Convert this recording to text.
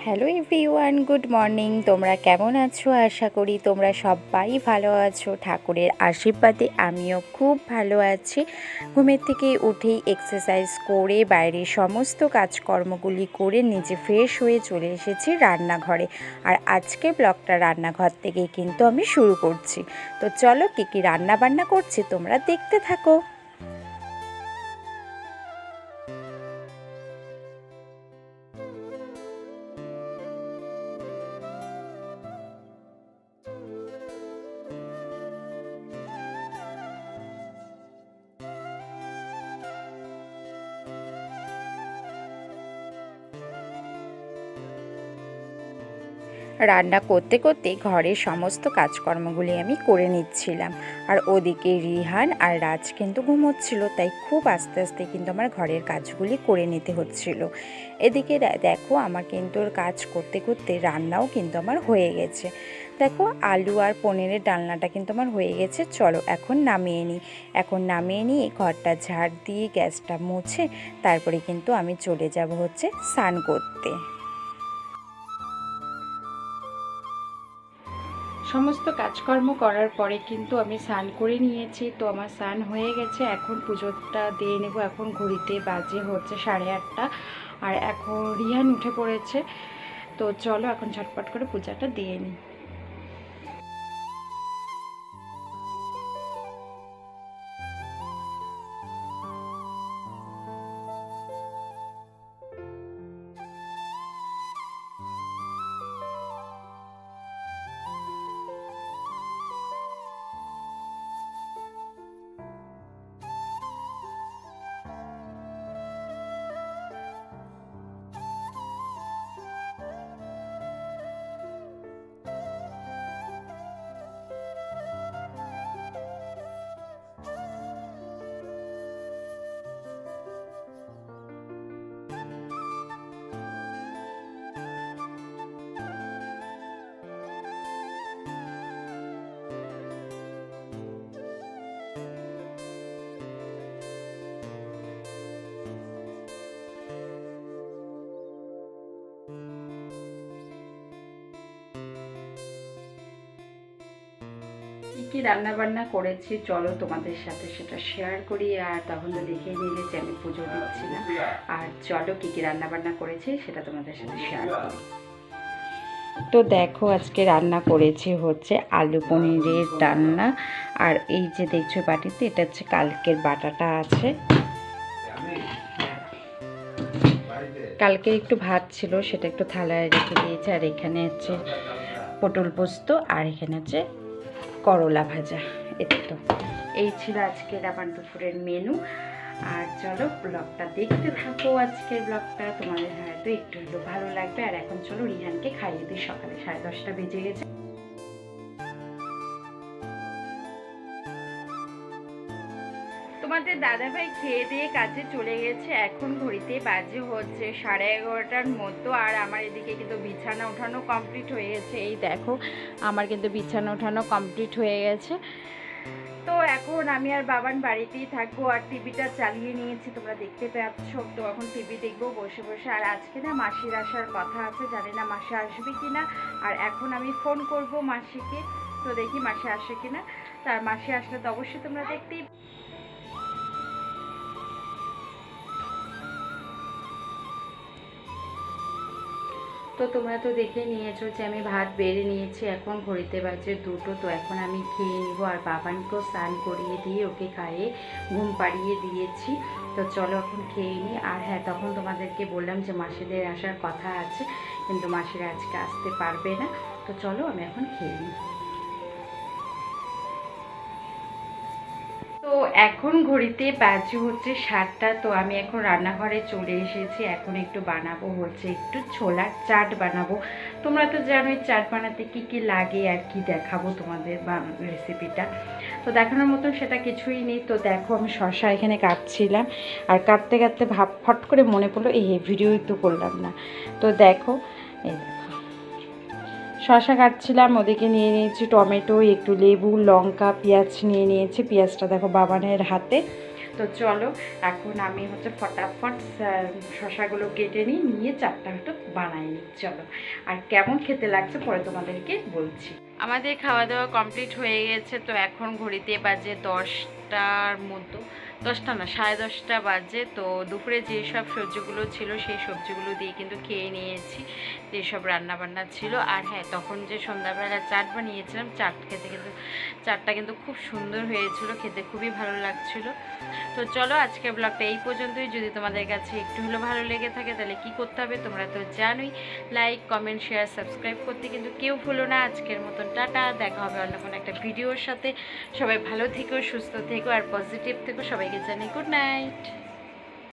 Hello everyone, good morning. তোমরা কেমন আছো? আশা করি তোমরা সবাই ভালো আছো। ঠাকুরের আশীর্বাদে আমিও খুব ভালো আছি। ঘুমের থেকে উঠেই এক্সারসাইজ করে বাইরের সমস্ত কাজকর্মগুলি করে নিজে ফ্রেশ হয়ে চলে এসেছি রান্নাঘরে। আর আজকে ব্লগটা রান্নাঘর থেকেই কিন্তু আমি শুরু করছি। তো চলো কী কী রান্না বান্না করছি তোমরা দেখতে থাকো। রান্না করতে করতে ঘরের সমস্ত কাজকর্মগুলি আমি করে নিচ্ছিলাম। আর ওদিকে রিহান আর রাজ কিন্তু ঘুমোচ্ছিল, তাই খুব আস্তে আস্তে কিন্তু আমার ঘরের কাজগুলি করে নিতে হচ্ছিল। এদিকে দেখো আমার কিন্তু কাজ করতে করতে রান্নাও কিন্তু আমার হয়ে গেছে। দেখো আলু আর পনিরের ডালনাটা কিন্তু আমার হয়ে গেছে। চলো এখন নামিয়ে নিই। এখন নামিয়ে নিয়ে ঘরটা ঝাড় দিয়ে গ্যাসটা মুছে তারপরে কিন্তু আমি চলে যাব হচ্ছে স্নান করতে। সমস্ত কাজকর্ম করার পরে কিন্তু আমি স্নান করে নিয়েছি। তো আমার স্নান হয়ে গেছে, এখন পুজোটা দিয়ে নেব। এখন ঘড়িতে বাজে হচ্ছে 8:30। আর এখন রিহান উঠে পড়েছে। তো চলো এখন ঝটপট করে পূজাটা দিয়ে নিই। কী কী রান্নাবান্না করেছি চলো তোমাদের সাথে সেটা শেয়ার করি। আর তখন তো দেখেই নিলে যে আমি পুজো দিচ্ছি না। আর চলো কী কী রান্নাবান্না করেছি সেটা তোমাদের সাথে শেয়ার করি। তো দেখো আজকে রান্না করেছি হচ্ছে আলু পনিরের ডালনা। আর এই যে দেখছো বাটিতে, এটা হচ্ছে কালকের বাটাটা আছে। কালকে একটু ভাত ছিল, সেটা একটু থালায় রেখে দিয়েছে। আর এখানে হচ্ছে পটল পোস্ত, আর এখানে হচ্ছে করলা ভাজা। এটা তো এই ছিল আজকের আমার দুপুরের মেনু। আর চলো ব্লগটা দেখতে থাকো। আজকের ব্লগটা তোমাদের হয়তো একটু একটু ভালো লাগবে। আর এখন চলো রিহানকে খাইয়ে দিই। সকালে 10:30 বেজে গেছে। তোমাদের দাদাভাই খেয়ে দিয়ে কাজে চলে গেছে। এখন ঘড়িতে বাজে হচ্ছে 11:30 মতো। আর আমার এদিকে কিন্তু বিছানা ওঠানো কমপ্লিট হয়ে গেছে। এই দেখো আমার কিন্তু বিছানা ওঠানো কমপ্লিট হয়ে গেছে। তো এখন আমি আর বাবান বাড়িতেই থাকবো। আর টিভিটা চালিয়ে নিয়েছি, তোমরা দেখতে পাচ্ছ। তো এখন টিভি দেখবো বসে বসে। আর আজকে না মাসির আসার কথা আছে, জানি না মাসি আসবে কিনা। আর এখন আমি ফোন করব মাসিকে, তো দেখি মাসি আসে কিনা। তার মাসি আসলে তো অবশ্যই তোমরা দেখতেই। তো তোমরা তো দেখে নিয়েছো যে আমি ভাত বেড়ে নিয়েছি। এখন ঘড়িতে বাজে 2টো। তো এখন আমি খেয়ে নিব। আর বাবানকেও স্নান করিয়ে দিয়ে ওকে খাইয়ে ঘুম পাড়িয়ে দিয়েছি। তো চলো এখন খেয়ে নিই। আর হ্যাঁ, তখন তোমাদেরকে বললাম যে মাসিদের আসার কথা আছে, কিন্তু মাসিরা আজকে আসতে পারবে না। তো চলো আমি এখন খেয়ে নিই। তো এখন ঘড়িতে বাজে হচ্ছে 7টা। তো আমি এখন রান্নাঘরে চলে এসেছি। এখন একটু বানাবো হচ্ছে একটু ছোলার চাট বানাবো। তোমরা তো জানোই চাট বানাতে কি কি লাগে আর কি দেখাবো তোমাদের বা রেসিপিটা। তো দেখানোর মতন সেটা কিছুই নেই। তো দেখো আমি শসা এখানে কাটছিলাম। আর কাটতে কাটতে ফট করে মনে পড়লো এই ভিডিওই তো করলাম না। তো দেখো এই শসা কাটছিলাম, ওদিকে নিয়ে নিয়েছি টমেটো, একটু লেবু, লঙ্কা, পেঁয়াজ নিয়ে নিয়েছি। পেঁয়াজটা দেখো বাবানের হাতে। তো চলো এখন আমি হচ্ছে ফটাফট শশাগুলো কেটে নিয়ে চারটা হয়তো বানাই নিই। চলো, আর কেমন খেতে লাগছে পরে তোমাদেরকে বলছি। আমাদের খাওয়া দাওয়া কমপ্লিট হয়ে গেছে। তো এখন ঘড়িতে বাজে 10টার মতো, 10টা না 10:30 বাজে। তো দুপুরে যেসব সবজিগুলো ছিল সেই সবজিগুলো দিয়ে কিন্তু খেয়ে নিয়েছি, যেসব রান্নাবান্না ছিল। আর হ্যাঁ, তখন যে সন্ধ্যাবেলা চাট বানিয়েছিলাম, চাটটা কিন্তু খুব সুন্দর হয়েছিল, খেতে খুবই ভালো লাগছিল। তো চলো, আজকের ব্লগটা এই পর্যন্তই। যদি তোমাদের কাছে একটু হলেও ভালো লেগে থাকে তাহলে কি করতে হবে তোমরা তো জানোই, লাইক, কমেন্ট, শেয়ার, সাবস্ক্রাইব করতে কিন্তু কেউ ভুলো না। আজকের মতন টাটা, দেখা হবে অন্য কোনো একটা ভিডিওর সাথে। সবাই ভালো থেকো, সুস্থ থেকো আর পজিটিভ থেকো। সবাইকে জানাই গুড নাইট।